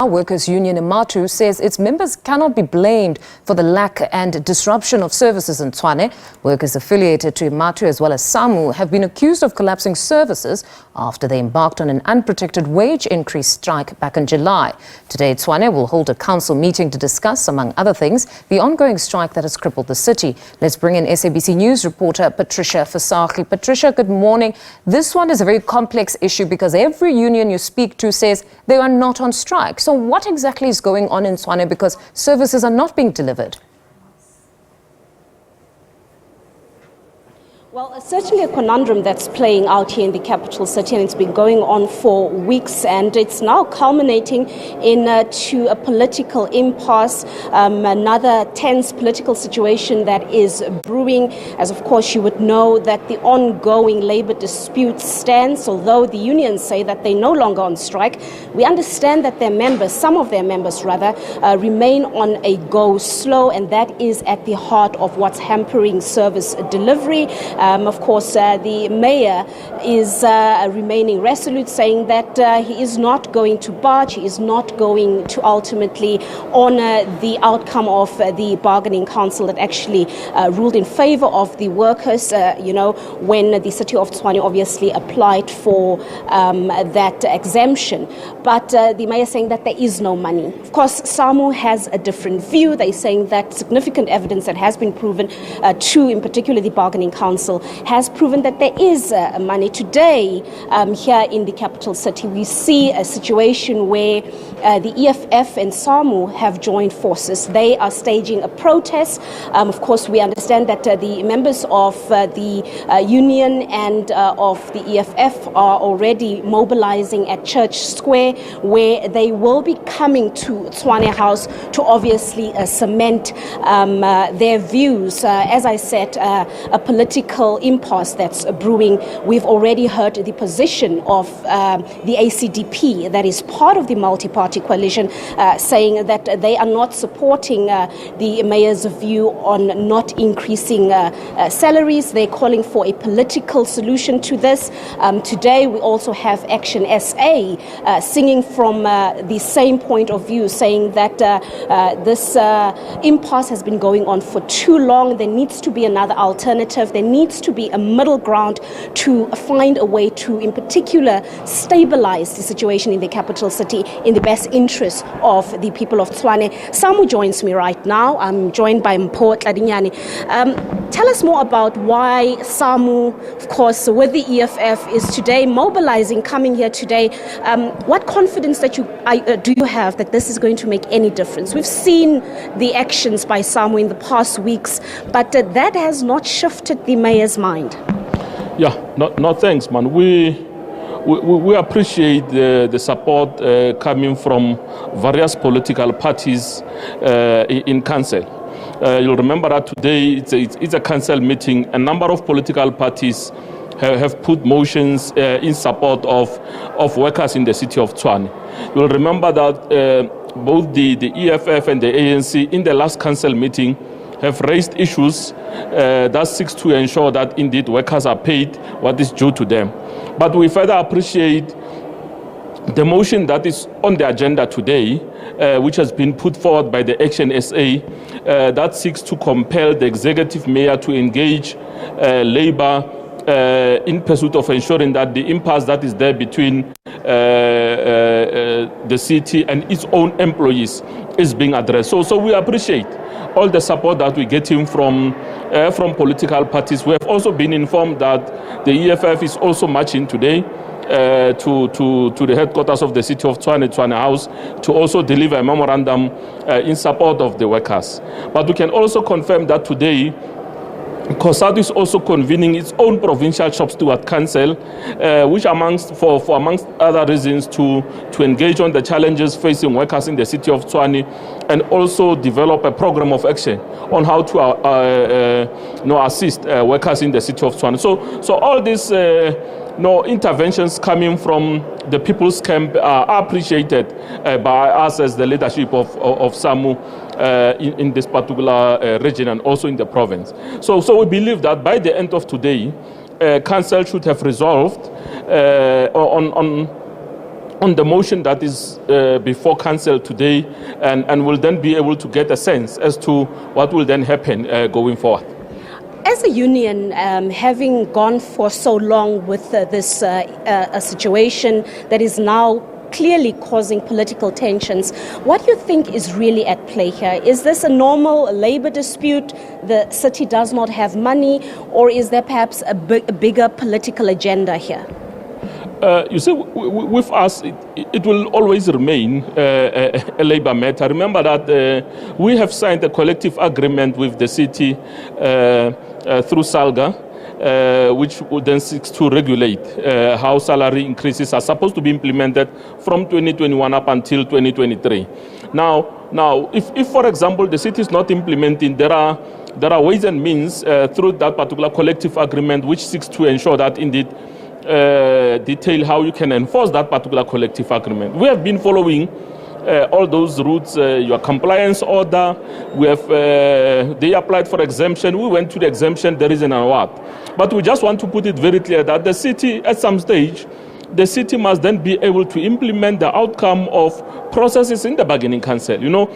Workers' Union Imatu says its members cannot be blamed for the lack and disruption of services in Tshwane. Workers affiliated to Imatu as well as SAMU have been accused of collapsing services after they embarked on an unprotected wage increase strike back in July. Today, Tshwane will hold a council meeting to discuss, among other things, the ongoing strike that has crippled the city. Let's bring in SABC News reporter Patricia Visagie. Patricia, good morning. This one is a very complex issue because every union you speak to says they are not on strike. So what exactly is going on in Tshwane because services are not being delivered? Well, certainly a conundrum that's playing out here in the capital city, and it's been going on for weeks, and it's now culminating into a political impasse, another tense political situation that is brewing, as of course you would know that the ongoing labor dispute stands. Although the unions say that they're no longer on strike, we understand that their members, some of their members rather, remain on a go slow, and that is at the heart of what's hampering service delivery. Of course, the mayor is remaining resolute, saying that he is not going to budge, he is not going to ultimately honor the outcome of the bargaining council that actually ruled in favor of the workers, when the city of Tshwane obviously applied for that exemption. But the mayor is saying that there is no money. Of course, SAMU has a different view. They're saying that significant evidence that has been proven to, in particular, the bargaining council, has proven that there is money. Today, here in the capital city, we see a situation where the EFF and SAMU have joined forces. They are staging a protest. Of course, we understand that the members of the union and of the EFF are already mobilizing at Church Square, where they will be coming to Tshwane House to obviously cement their views. As I said, a political impasse that's brewing. We've already heard the position of the ACDP, that is part of the multi-party coalition, saying that they are not supporting the mayor's view on not increasing salaries. They're calling for a political solution to this. Today we also have Action SA singing from the same point of view, saying that this impasse has been going on for too long. There needs to be another alternative. There needs to be a middle ground to find a way to, in particular, stabilize the situation in the capital city in the best interest of the people of Tshwane. SAMU joins me right now. I'm joined by Mpho Tladinyane. Tell us more about why SAMU, of course, with the EFF, is today mobilizing, coming here today. What confidence that do you have that this is going to make any difference? We've seen the actions by SAMU in the past weeks, but that has not shifted the mayor's mind. Yeah, no thanks, man. We appreciate the support coming from various political parties in council. You'll remember that today it's a council meeting. A number of political parties have put motions in support of workers in the city of Tshwane. You'll remember that both the EFF and the ANC in the last council meeting have raised issues that seeks to ensure that indeed workers are paid what is due to them. But we further appreciate the motion that is on the agenda today, which has been put forward by the Action SA, that seeks to compel the executive mayor to engage labor in pursuit of ensuring that the impasse that is there between the city and its own employees is being addressed. So we appreciate all the support that we're getting from political parties. We have also been informed that the EFF is also marching today to the headquarters of the city of Tshwane House, to also deliver a memorandum in support of the workers. But we can also confirm that today, COSATU is also convening its own provincial shop steward council, which amongst other reasons to engage on the challenges facing workers in the city of Tshwane, and also develop a program of action on how to assist workers in the city of Tshwane. So all these interventions coming from the people's camp are appreciated by us as the leadership of SAMU in this particular region and also in the province. So we believe that by the end of today, Council should have resolved on the motion that is before council today, and will then be able to get a sense as to what will then happen going forward. As a union, having gone for so long with this a situation that is now clearly causing political tensions, what do you think is really at play here? Is this a normal labor dispute? The city does not have money, or is there perhaps a bigger political agenda here? You see, with us, it will always remain a labor matter. Remember that we have signed a collective agreement with the city through SALGA, which then seeks to regulate how salary increases are supposed to be implemented from 2021 up until 2023. Now, if for example, the city is not implementing, there are ways and means through that particular collective agreement which seeks to ensure that indeed detail how you can enforce that particular collective agreement. We have been following all those routes, your compliance order. We have, they applied for exemption. We went to the exemption, there is an award. But we just want to put it very clear that the city, at some stage, the city must then be able to implement the outcome of processes in the bargaining council. You know,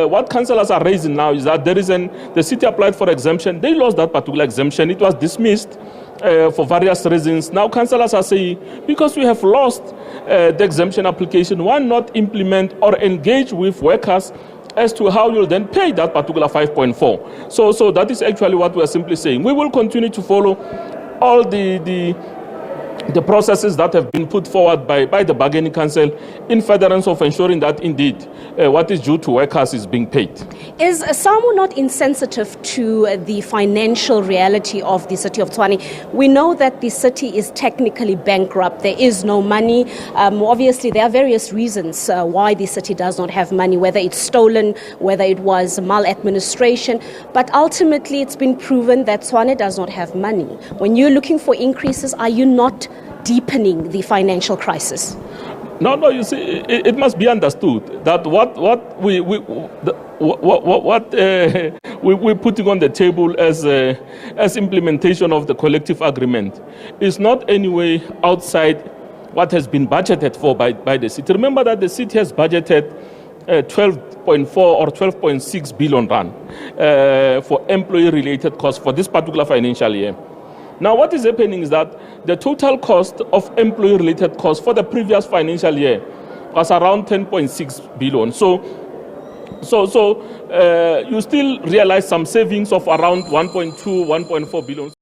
what councillors are raising now is that the city applied for exemption. They lost that particular exemption. It was dismissed for various reasons. Now councillors are saying, because we have lost the exemption application, why not implement or engage with workers as to how you'll then pay that particular 5.4. So that is actually what we are simply saying. We will continue to follow all the processes that have been put forward by the bargaining council in furtherance of ensuring that indeed what is due to workers is being paid. Is SAMU not insensitive to the financial reality of the city of Tshwane? We know that the city is technically bankrupt. There is no money. Obviously, there are various reasons why the city does not have money, whether it's stolen, whether it was maladministration. But ultimately, it's been proven that Tshwane does not have money. When you're looking for increases, are you not deepening the financial crisis? No, you see, it must be understood that what we're putting on the table as implementation of the collective agreement is not anyway outside what has been budgeted for by the city. Remember that the city has budgeted 12.4 or 12.6 billion rand for employee-related costs for this particular financial year. Now, what is happening is that the total cost of employee-related costs for the previous financial year was around 10.6 billion. So you still realize some savings of around 1.2, 1.4 billion.